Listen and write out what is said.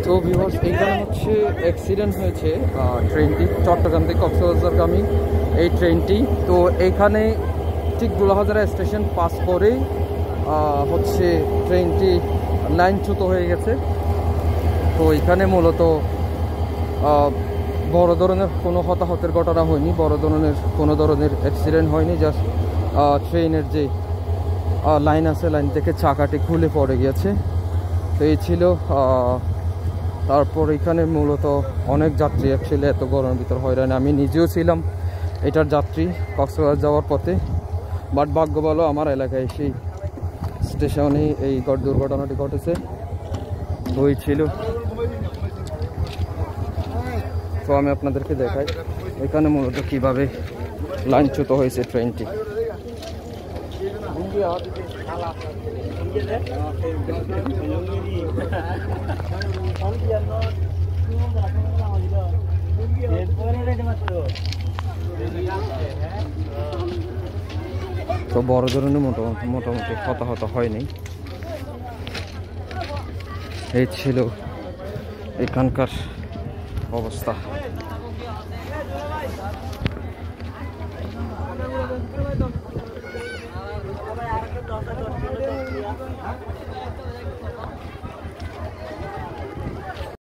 তো ভিউয়ার্স, এইখানে হচ্ছে অ্যাক্সিডেন্ট হয়েছে ট্রেনটি, চট্টগ্রাম থেকে কক্সবাজারগামী এই ট্রেনটি। তো এইখানে ঠিক দুলাহাজারা স্টেশন পাস করেই হচ্ছে ট্রেনটি লাইনচ্যুত হয়ে গেছে। তো এখানে মূলত বড় ধরনের কোনো হতাহতের ঘটনা হয়নি, বড় ধরনের কোনো ধরনের অ্যাক্সিডেন্ট হয়নি। জাস্ট ট্রেনের যে লাইন আছে, লাইন থেকে চাকাটি খুলে পড়ে গিয়েছে। তো এই ছিল। তারপর এখানে মূলত অনেক যাত্রী অ্যাকচুয়ালি এত গরমের ভিতর হয়রানি। আমি নিজেও ছিলাম এটার যাত্রী কক্সবাজার যাওয়ার পথে, বাট ভাগ্য ভালো আমার এলাকায় সেই স্টেশনে এই দুর্ঘটনাটি ঘটেছে। তো এই ছিল। তো আমি আপনাদেরকে দেখাই এখানে মূলত কীভাবে লাইনচ্যুত হয়েছে ট্রেনটি। তো বড় ধরনের মোটামুটি হতাহত হয়নি। এই ছিল এখানকার অবস্থা।